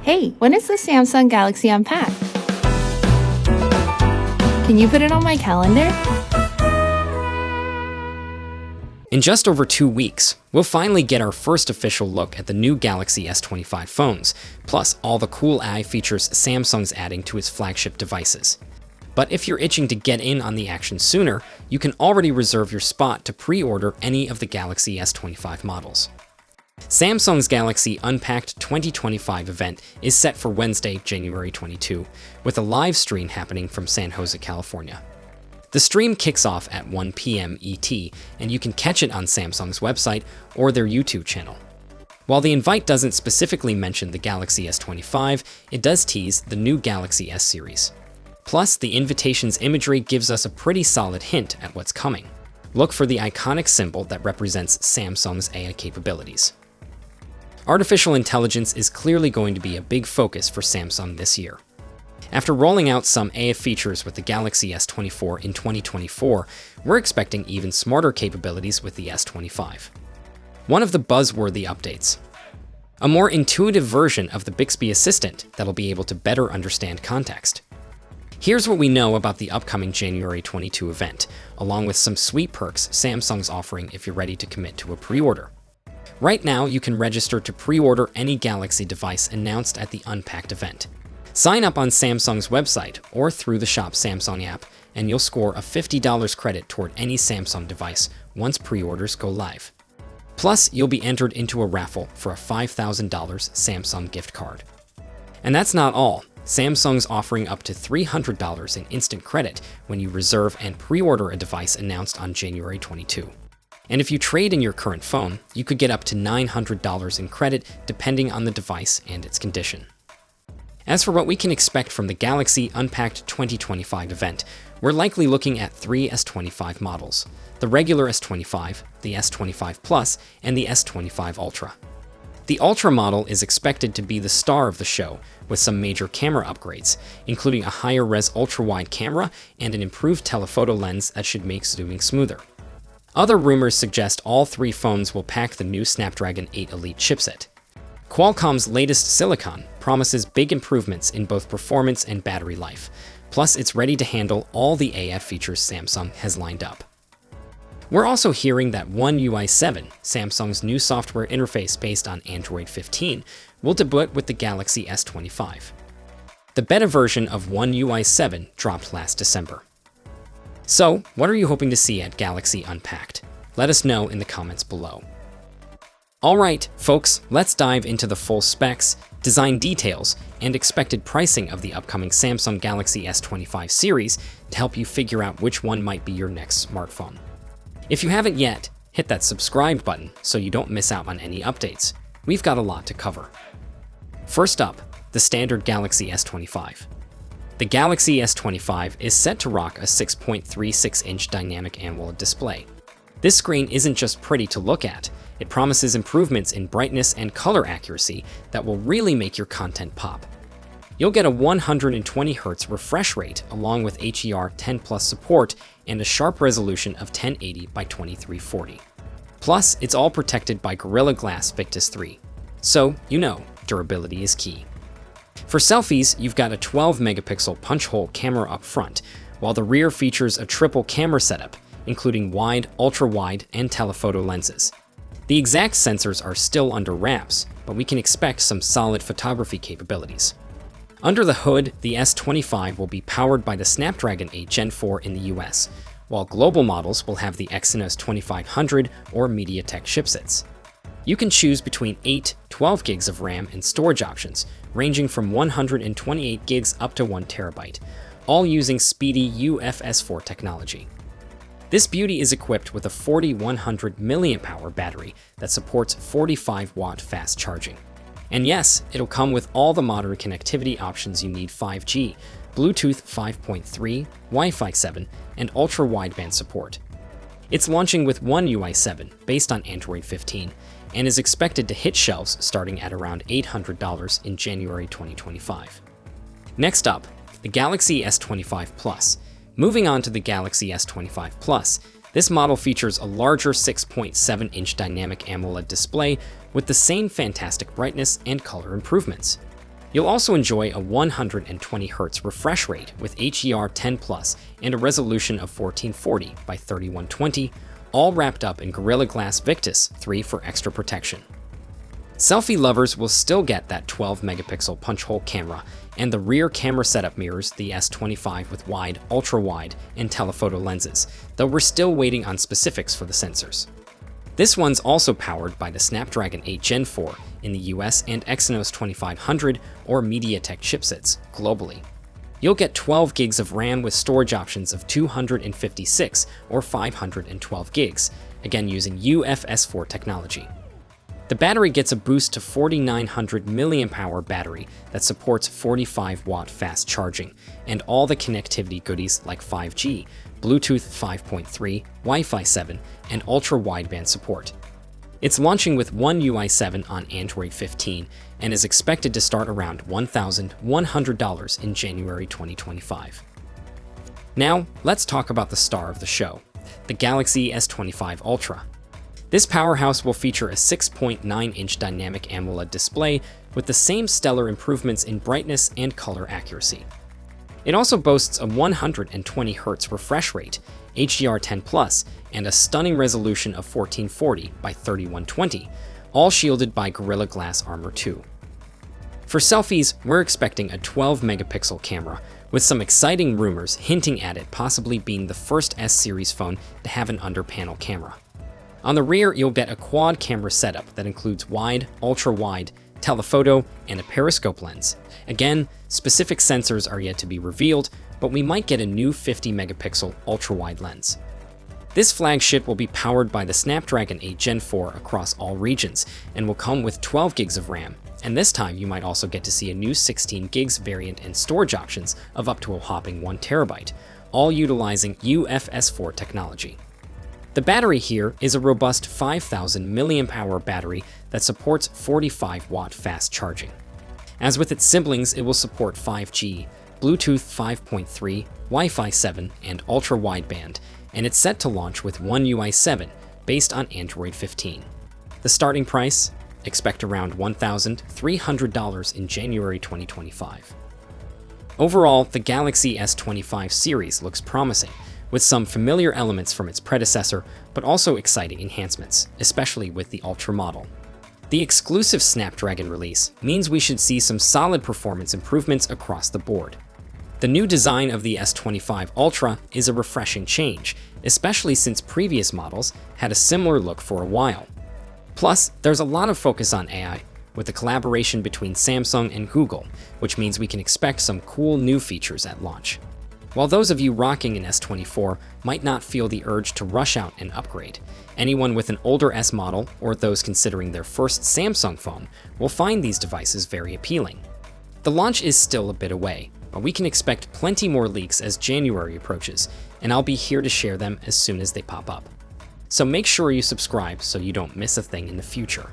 Hey, when is the Samsung Galaxy Unpacked? Can you put it on my calendar? In just over 2 weeks, we'll finally get our first official look at the new Galaxy S25 phones, plus all the cool AI features Samsung's adding to its flagship devices. But if you're itching to get in on the action sooner, you can already reserve your spot to pre-order any of the Galaxy S25 models. Samsung's Galaxy Unpacked 2025 event is set for Wednesday, January 22, with a live stream happening from San Jose, California. The stream kicks off at 1 p.m. ET, and you can catch it on Samsung's website or their YouTube channel. While the invite doesn't specifically mention the Galaxy S25, it does tease the new Galaxy S series. Plus, the invitation's imagery gives us a pretty solid hint at what's coming. Look for the iconic symbol that represents Samsung's AI capabilities. Artificial intelligence is clearly going to be a big focus for Samsung this year. After rolling out some AI features with the Galaxy S24 in 2024, we're expecting even smarter capabilities with the S25. One of the buzzworthy updates: a more intuitive version of the Bixby Assistant that'll be able to better understand context. Here's what we know about the upcoming January 22 event, along with some sweet perks Samsung's offering if you're ready to commit to a pre-order. Right now, you can register to pre-order any Galaxy device announced at the Unpacked event. Sign up on Samsung's website or through the Shop Samsung app, and you'll score a $50 credit toward any Samsung device once pre-orders go live. Plus, you'll be entered into a raffle for a $5,000 Samsung gift card. And that's not all. Samsung's offering up to $300 in instant credit when you reserve and pre-order a device announced on January 22. And if you trade in your current phone, you could get up to $900 in credit depending on the device and its condition. As for what we can expect from the Galaxy Unpacked 2025 event, we're likely looking at 3 S25 models: the regular S25, the S25 Plus, and the S25 Ultra. The Ultra model is expected to be the star of the show, with some major camera upgrades, including a higher-res ultra-wide camera and an improved telephoto lens that should make zooming smoother. Other rumors suggest all 3 phones will pack the new Snapdragon 8 Elite chipset. Qualcomm's latest silicon promises big improvements in both performance and battery life, plus it's ready to handle all the AI features Samsung has lined up. We're also hearing that One UI 7, Samsung's new software interface based on Android 15, will debut with the Galaxy S25. The beta version of One UI 7 dropped last December. So, what are you hoping to see at Galaxy Unpacked? Let us know in the comments below. Alright, folks, let's dive into the full specs, design details, and expected pricing of the upcoming Samsung Galaxy S25 series to help you figure out which one might be your next smartphone. If you haven't yet, hit that subscribe button so you don't miss out on any updates. We've got a lot to cover. First up, the standard Galaxy S25. The Galaxy S25 is set to rock a 6.36-inch dynamic AMOLED display. This screen isn't just pretty to look at, it promises improvements in brightness and color accuracy that will really make your content pop. You'll get a 120Hz refresh rate along with HDR10+ support and a sharp resolution of 1080 by 2340. Plus, it's all protected by Gorilla Glass Victus 3. So, durability is key. For selfies, you've got a 12-megapixel punch-hole camera up front, while the rear features a triple camera setup, including wide, ultra-wide, and telephoto lenses. The exact sensors are still under wraps, but we can expect some solid photography capabilities. Under the hood, the S25 will be powered by the Snapdragon 8 Gen 4 in the US, while global models will have the Exynos 2500 or MediaTek chipsets. You can choose between 8, 12 gigs of RAM and storage options, ranging from 128 gigs up to 1 terabyte, all using speedy UFS 4 technology. This beauty is equipped with a 4100 mAh battery that supports 45-watt fast charging. And yes, it'll come with all the modern connectivity options you need: 5G, Bluetooth 5.3, Wi-Fi 7, and ultra-wideband support. It's launching with One UI 7, based on Android 15, and is expected to hit shelves starting at around $800 in January 2025. Next up, the Galaxy S25 Plus. Moving on to the Galaxy S25 Plus, this model features a larger 6.7-inch dynamic AMOLED display with the same fantastic brightness and color improvements. You'll also enjoy a 120Hz refresh rate with HDR10 Plus and a resolution of 1440 by 3120, all wrapped up in Gorilla Glass Victus 3 for extra protection. Selfie lovers will still get that 12-megapixel punch-hole camera and the rear camera setup mirrors the S25 with wide, ultra-wide, and telephoto lenses, though we're still waiting on specifics for the sensors. This one's also powered by the Snapdragon 8 Gen 4 in the US and Exynos 2500 or MediaTek chipsets globally. You'll get 12 gigs of RAM with storage options of 256 or 512 gigs, again using UFS 4 technology. The battery gets a boost to 4,900 mAh battery that supports 45-watt fast charging and all the connectivity goodies like 5G, Bluetooth 5.3, Wi-Fi 7, and ultra-wideband support. It's launching with One UI 7 on Android 15 and is expected to start around $1,100 in January 2025. Now, let's talk about the star of the show, the Galaxy S25 Ultra. This powerhouse will feature a 6.9-inch dynamic AMOLED display with the same stellar improvements in brightness and color accuracy. It also boasts a 120Hz refresh rate, HDR10 Plus, and a stunning resolution of 1440 by 3120, all shielded by Gorilla Glass Armor 2. For selfies, we're expecting a 12-megapixel camera, with some exciting rumors hinting at it possibly being the first S-series phone to have an under-panel camera. On the rear, you'll get a quad camera setup that includes wide, ultra-wide, telephoto, and a periscope lens. Again, specific sensors are yet to be revealed, but we might get a new 50-megapixel ultra-wide lens. This flagship will be powered by the Snapdragon 8 Gen 4 across all regions and will come with 12 gigs of RAM, and this time you might also get to see a new 16 gigs variant and storage options of up to a whopping 1 terabyte, all utilizing UFS 4 technology. The battery here is a robust 5,000 mAh battery that supports 45-watt fast charging. As with its siblings, it will support 5G, Bluetooth 5.3, Wi-Fi 7, and ultra-wideband, and it's set to launch with One UI 7 based on Android 15. The starting price? Expect around $1,300 in January 2025. Overall, the Galaxy S25 series looks promising, with some familiar elements from its predecessor, but also exciting enhancements, especially with the Ultra model. The exclusive Snapdragon release means we should see some solid performance improvements across the board. The new design of the S25 Ultra is a refreshing change, especially since previous models had a similar look for a while. Plus, there's a lot of focus on AI, with the collaboration between Samsung and Google, which means we can expect some cool new features at launch. While those of you rocking an S24 might not feel the urge to rush out and upgrade, anyone with an older S model or those considering their first Samsung phone will find these devices very appealing. The launch is still a bit away, but we can expect plenty more leaks as January approaches, and I'll be here to share them as soon as they pop up. So make sure you subscribe so you don't miss a thing in the future.